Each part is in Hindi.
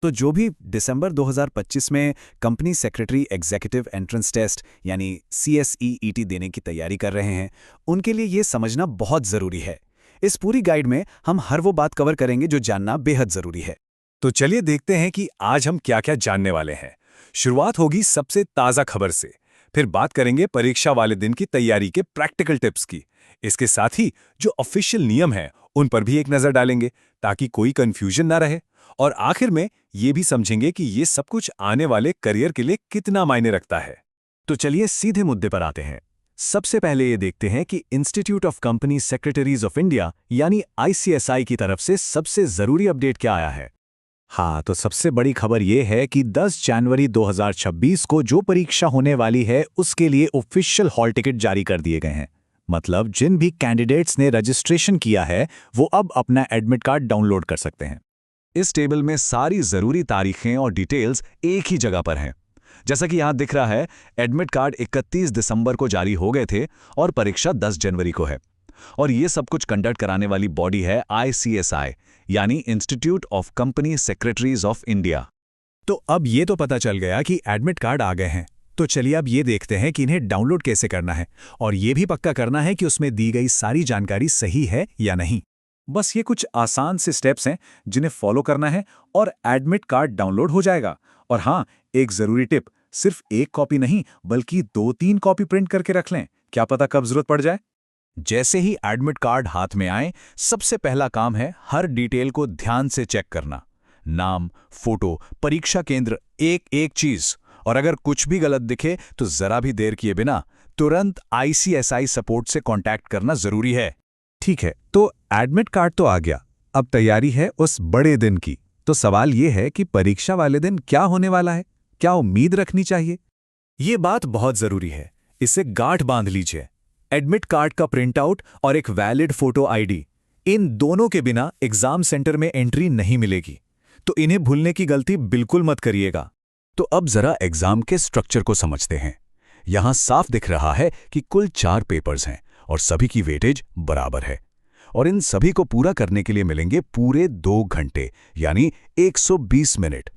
तो जो भी दिसंबर 2025 में company secretary executive entrance test यानी CSEET देने की तैयारी कर रहे हैं, उनके लिए ये समझना बहुत ज़रूरी है। इस पूरी गाइड में हम हर वो बात कवर करेंगे जो जानना बेहद ज़रूरी है। तो चलिए देखते हैं कि आज हम क्या-क्या जानने वाले हैं। शुरुआत होगी सबसे ताज़ा खबर से, फिर बात करेंगे परीक्षा वाले दिन की तैयारी के प्रैक्टिकल टिप्स की। इसके साथ ही जो ऑफिशियल नियम हैं, उन पर भी एक नज़र डालेंगे ताकि कोई कंफ्यूजन ना रहे। और आखिर में ये भी समझेंगे कि ये सब कुछ आने वाले करियर के लिए कितना मायने रखता है। तो चलिए सीधे मुद्दे पर आते हैं। सबसे पहले ये देखते हैं कि institute of company secretaries of India यानी ICSI की तरफ से सबसे ज़रूरी अपडेट क्या आया है। हाँ, तो सबसे बड़ी खबर ये है कि 10 जनवरी 2026 को जो परीक्षा होने वाली है उसके लिए ऑफिशियल हॉल टिकट जारी कर दिए गए हैं। मतलब जिन भी कैंडिडेट्स ने रजिस्ट्रेशन किया है वो अब अपना एडमिट कार्ड डाउनलोड कर सकते हैं। इस टेबल में सारी ज़रूरी तारीखें और डिटेल्स एक ही जगह पर हैं। जैसा कि यहाँ दिख रहा है, एडमिट कार्ड 31 दिसंबर को जारी हो गए थे और परीक्षा 10 जनवरी को है। और ये सब कुछ कंडक्ट कराने वाली बॉडी है ICSI यानी institute of company secretaries of India. तो अब ये तो पता चल गया कि एडमिट कार्ड आ गए हैं, तो चलिए अब ये देखते हैं कि इन्हें डाउनलोड कैसे करना है और ये भी पक्का करना है कि उसमें दी गई सारी जानकारी सही है या नहीं। बस ये कुछ आसान से स्टेप्स हैं जिन्हें फॉलो करना है और एडमिट कार्ड डाउनलोड हो जाएगा। और हाँ, एक ज़रूरी टिप, सिर्फ एक कॉपी नहीं बल्कि 2-3 कॉपी प्रिंट करके रख लें, क्या पता कब जरूरत पड़ जाए। जैसे ही एडमिट कार्ड हाथ में आए, सबसे पहला काम है हर डिटेल को ध्यान से चेक करना। नाम, फोटो, परीक्षा केंद्र, एक चीज। और अगर कुछ भी गलत दिखे तो जरा भी देर किए बिना तुरंत ICSI सपोर्ट से कांटेक्ट करना जरूरी है। ठीक है, तो एडमिट कार्ड तो आ गया, अब तैयारी है उस बड़े दिन की। तो सवाल ये है कि परीक्षा वाले दिन क्या होने वाला है, क्या उम्मीद रखनी चाहिए। ये बात बहुत जरूरी है, इससे गांठ बांध लीजिए। एडमिट कार्ड का प्रिंटआउट और एक वैलिड फोटो ID, इन दोनों के बिना एग्जाम सेंटर में एंट्री नहीं मिलेगी, तो इन्हें भूलने की गलती बिल्कुल मत करिएगा। तो अब जरा एग्जाम के स्ट्रक्चर को समझते हैं। यहां साफ दिख रहा है कि कुल 4 पेपर्स हैं और सभी की वेटेज बराबर है। और इन सभी को पूरा करने के लिए मिलेंगे पूरे 2 घंटे यानी 120 मिनट।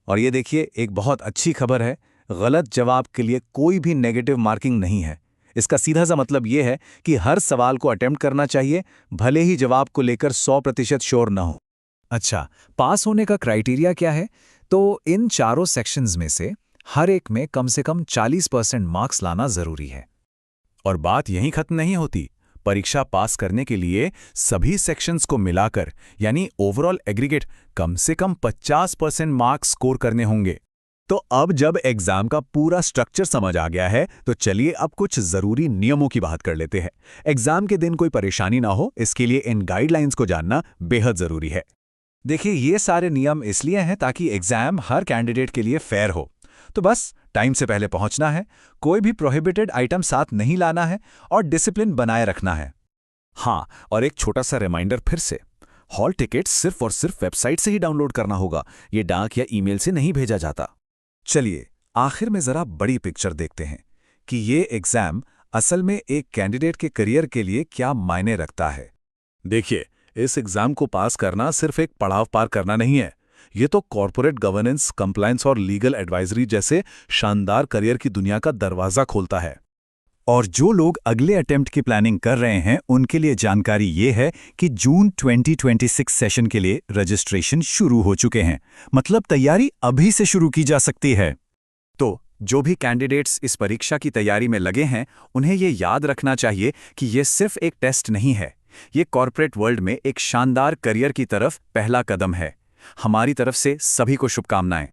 और ये देखिए, एक बहुत अच्छी खबर है, गलत जवाब के लिए कोई भी नेगेटिव मार्किंग नहीं है। इसका सीधा सा मतलब ये है कि हर सवाल को अटेम्प्ट करना चाहिए, भले ही जवाब को लेकर 100% श्योर न हो। अच्छा, पास होने का क्राइटेरिया क्या है? तो इन चारों सेक्शंस में से हर एक में कम से कम 40% मार्क्स लाना जरूरी है। और बात यहीं खत्म नहीं होती। परीक्षा पास करने के लिए सभी सेक्शंस को मिलाकर यानी ओवरऑल एग्रीगेट कम से कम 50% मार्क्स स्कोर करने होंगे। तो अब जब एग्जाम का पूरा स्ट्रक्चर समझ आ गया है, तो चलिए अब कुछ जरूरी नियमों की बात कर लेते हैं। एग्जाम के दिन कोई परेशानी ना हो, इसके लिए इन गाइडलाइंस को जानना बेहद जरूरी है। देखिए, ये सारे नियम इसलिए हैं ताकि एग्जाम हर कैंडिडेट के लिए फेयर हो। तो बस टाइम से पहले पहुंचना है, कोई भी प्रोहिबिटेड आइटम साथ नहीं लाना है और डिसिप्लिन बनाए रखना है। हाँ, और एक छोटा सा रिमाइंडर फिर से, हॉल टिकट सिर्फ और सिर्फ वेबसाइट से ही डाउनलोड करना होगा, ये डाक या ईमेल से नहीं भेजा जाता। चलिए आखिर में जरा बड़ी पिक्चर देखते हैं कि ये एग्जाम असल में एक कैंडिडेट के करियर के लिए क्या मायने रखता है। देखिए, इस एग्जाम को पास करना सिर्फ एक पड़ाव पार करना नहीं है, ये तो कॉर्पोरेट गवर्नेंस, कंप्लायंस और लीगल एडवाइजरी जैसे शानदार करियर की दुनिया का दरवाजा खोलता है। और जो लोग अगले अटेम्प्ट की प्लानिंग कर रहे हैं, उनके लिए जानकारी ये है कि जून 2026 सेशन के लिए रजिस्ट्रेशन शुरू हो चुके हैं, मतलब तैयारी अभी से शुरू की जा सकती है। तो जो भी कैंडिडेट्स इस परीक्षा की तैयारी में लगे हैं, उन्हें ये याद रखना चाहिए कि ये सिर्फ एक टेस्ट नहीं है, ये कॉर्पोरेट वर्ल्ड में एक शानदार करियर की तरफ पहला कदम है। हमारी तरफ से सभी को शुभकामनाएं।